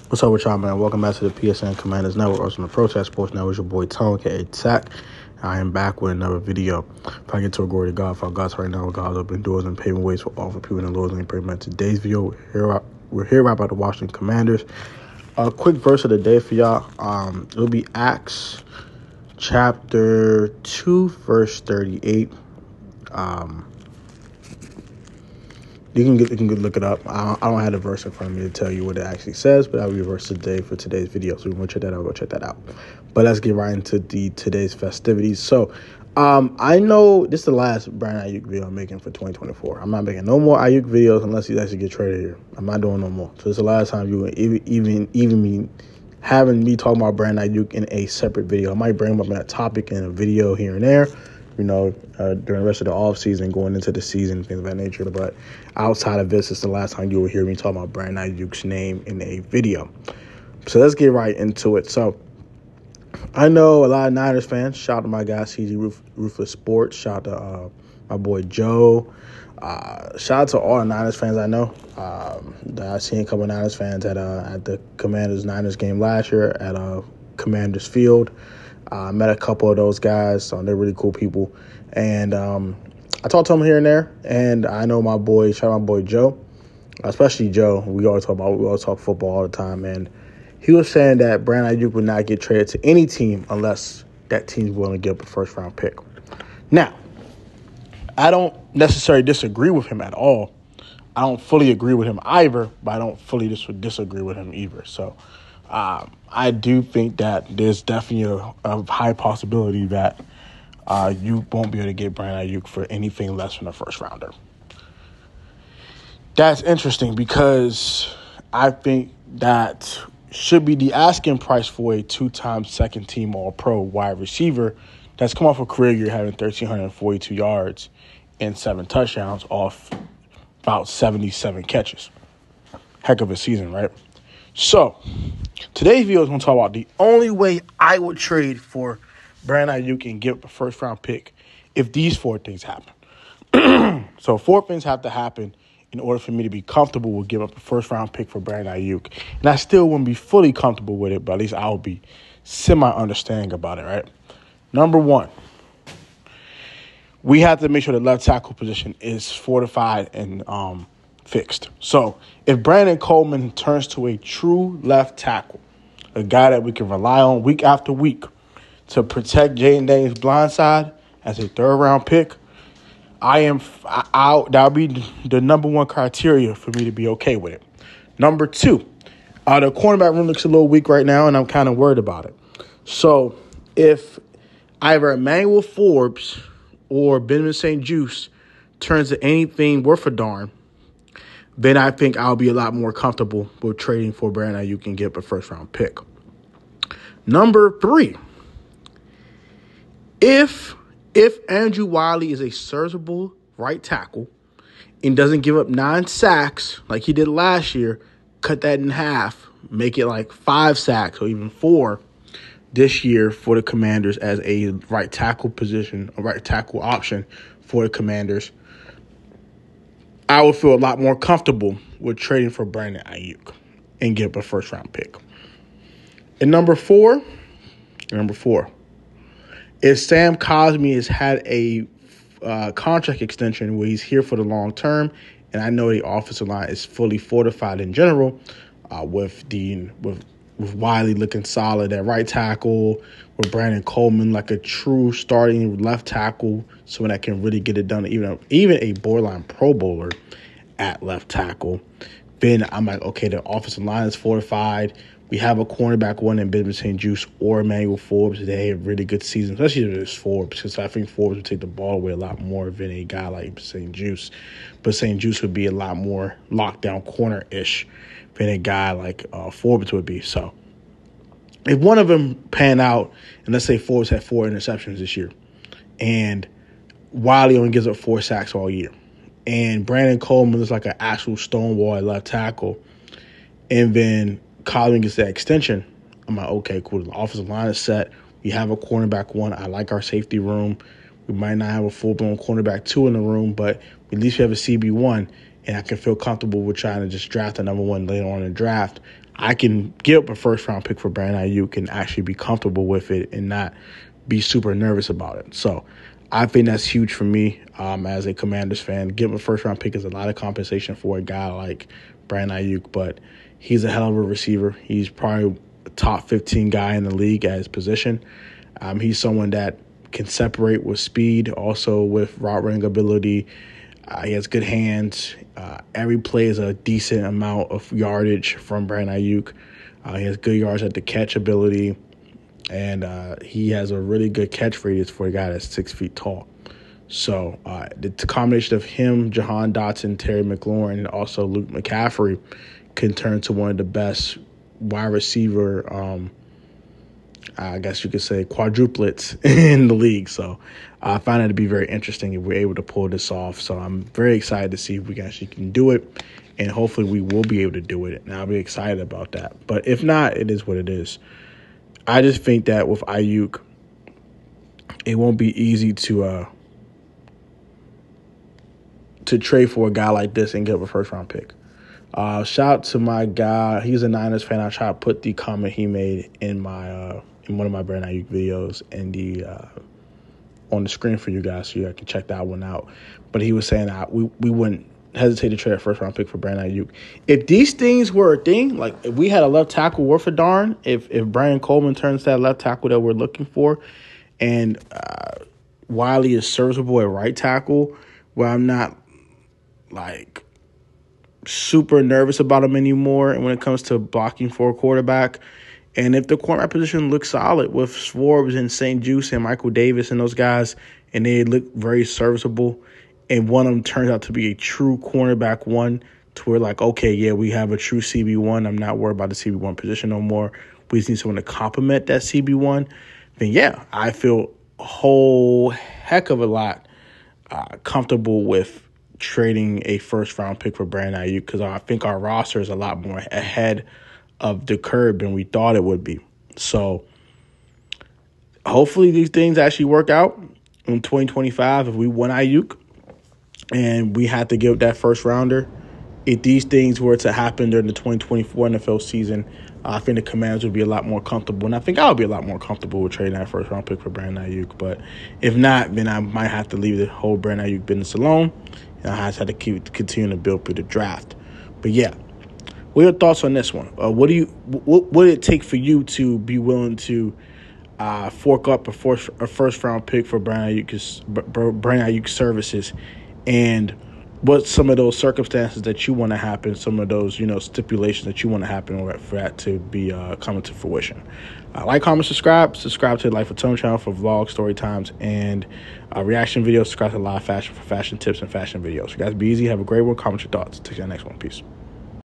What's up with y'all, man? Welcome back to the PSN Commanders Network, also on the Protest Sports Network. It's your boy Tone, aka Tech. I am back with another video. If I get to a glory to God, for God's right now, God's open doors and paving ways for all for people in the Lord's name. Pray, man. Today's video, we're here about the Washington Commanders. A quick verse of the day for y'all. It'll be Acts chapter 2, verse 38. You can look it up. I don't have the verse in front of me to tell you what it actually says, but that'll be a verse today for today's video. So if you want to check that out, go check that out. But let's get right into today's festivities. So I know this is the last Brandon Aiyuk video I'm making for 2024. I'm not making no more Aiyuk videos unless he actually get traded here. I'm not doing no more. So it's the last time you even me having me talking about Brandon Aiyuk in a separate video. I might bring him up in a topic in a video here and there, during the rest of the offseason, going into the season, things of that nature. But outside of this, it's the last time you will hear me talk about Brandon Aiyuk's name in a video. So let's get right into it. So I know a lot of Niners fans. Shout out to my guy, CG Ruthless Sports. Shout out to my boy Joe. Shout out to all the Niners fans I know. I've seen a couple of Niners fans at the Commanders-Niners game last year at Commanders Field. I met a couple of those guys, so they're really cool people. And I talked to them here and there, and I know my boy, shout out my boy Joe, especially Joe. We always talk football all the time, and he was saying that Brandon Aiyuk would not get traded to any team unless that team's willing to give up a first-round pick. Now, I don't necessarily disagree with him at all. I don't fully agree with him either, but I don't fully disagree with him either. So I do think that there's definitely a high possibility that you won't be able to get Brandon Aiyuk for anything less than a first-rounder. That's interesting because I think that should be the asking price for a two-time second-team All-Pro wide receiver that's come off a career year having 1,342 yards and 7 touchdowns off about 77 catches. Heck of a season, right? So today's video is going to talk about the only way I would trade for Brandon Aiyuk and give up a first-round pick if these 4 things happen. So 4 things have to happen in order for me to be comfortable with giving up a first-round pick for Brandon Aiyuk. And I still wouldn't be fully comfortable with it, but at least I'll be semi-understanding about it, right? Number 1, we have to make sure the left tackle position is fortified and fixed. So if Brandon Coleman turns to a true left tackle, a guy that we can rely on week after week to protect Jaden Daniels' blind side as a third-round pick, that'll be the number 1 criteria for me to be okay with it. Number 2, the cornerback room looks a little weak right now, and I'm kind of worried about it. So if either Emmanuel Forbes or Benjamin St-Juste turns to anything worth a darn, then I think I'll be a lot more comfortable with trading for Brandon Aiyuk and get up a first-round pick. Number 3, if Andrew Wiley is a serviceable right tackle and doesn't give up 9 sacks like he did last year, cut that in half, make it like 5 sacks or even 4 this year for the Commanders as a right tackle position, a right tackle option for the Commanders, I would feel a lot more comfortable with trading for Brandon Aiyuk and get up a first-round pick. And number 4, if Sam Cosmi has had a contract extension where he's here for the long term, and I know the offensive line is fully fortified in general, with Wiley looking solid at right tackle, with Brandon Coleman like a true starting left tackle, someone that can really get it done, even a borderline Pro Bowler at left tackle, then I'm like, okay, the offensive line is fortified. We have a cornerback one in Benjamin St-Juste or Emmanuel Forbes. They have a really good season, especially if it's Forbes, because I think Forbes would take the ball away a lot more than a guy like St-Juste. But St-Juste would be a lot more lockdown corner-ish than a guy like Forbes would be. So if one of them pan out, and let's say Forbes had 4 interceptions this year, and Wiley only gives up 4 sacks all year, and Brandon Coleman is like an actual stonewall at left tackle, and then Colin gets that extension, I'm like, okay, cool. The offensive line is set. We have a cornerback 1. I like our safety room. We might not have a full-blown cornerback 2 in the room, but at least we have a CB1, and I can feel comfortable with trying to just draft a number 1 later on in the draft. I can give up a first-round pick for Brandon Aiyuk and actually be comfortable with it and not be super nervous about it. So I think that's huge for me as a Commanders fan. Giving a first-round pick is a lot of compensation for a guy like Brandon Aiyuk, but he's a hell of a receiver. He's probably a top 15 guy in the league at his position. He's someone that can separate with speed, also with route running ability. He has good hands. Every play is a decent amount of yardage from Brandon Aiyuk. He has good yards at the catch ability, and he has a really good catch radius for a guy that's 6 feet tall. So the combination of him, Jahan Dotson, Terry McLaurin, and also Luke McCaffrey can turn to one of the best wide receiver, I guess you could say, quadruplets in the league. So I find it to be very interesting if we're able to pull this off. So I'm very excited to see if we actually can do it, and hopefully we will be able to do it. And I'll be excited about that. But if not, it is what it is. I just think that with Aiyuk, it won't be easy to trade for a guy like this and get a first-round pick. Shout out to my guy. He's a Niners fan. I try to put the comment he made in my in one of my Brandon Aiyuk videos in the on the screen for you guys, so you guys can check that one out. But he was saying that we wouldn't hesitate to trade a first-round pick for Brandon Aiyuk. If these things were a thing, like if we had a left tackle worth a darn, if Brian Coleman turns that left tackle that we're looking for, and Wiley is serviceable at right tackle, where I'm not like super nervous about him anymore, and when it comes to blocking for a quarterback. And if the cornerback position looks solid with Schwartz and St. Juice and Michael Davis and those guys, and they look very serviceable, and one of them turns out to be a true cornerback one, to where like, okay, yeah, we have a true CB1. I'm not worried about the CB1 position no more. We just need someone to complement that CB1. Then, yeah, I feel a whole heck of a lot comfortable with trading a first-round pick for Brandon Aiyuk, because I think our roster is a lot more ahead of the curve than we thought it would be. So hopefully these things actually work out in 2025. If we won Aiyuk and we had to give that first-rounder, if these things were to happen during the 2024 NFL season, I think the Commanders would be a lot more comfortable, and I think I would be a lot more comfortable with trading that first-round pick for Brandon Aiyuk. But if not, then I might have to leave the whole Brandon Aiyuk business alone, and I have to continue to build through the draft. But yeah, what are your thoughts on this one? What would it take for you to be willing to fork up a first-round pick for Brandon Aiyuk's services, and what some of those circumstances that you want to happen, some of those stipulations that you want to happen for that to be coming to fruition? Like, comment, subscribe to the Life of Tone channel for vlogs, story times, and reaction videos. Subscribe to Live Fashion for fashion tips and fashion videos. You guys be easy. Have a great one. Comment your thoughts. Take you to the next one. Peace.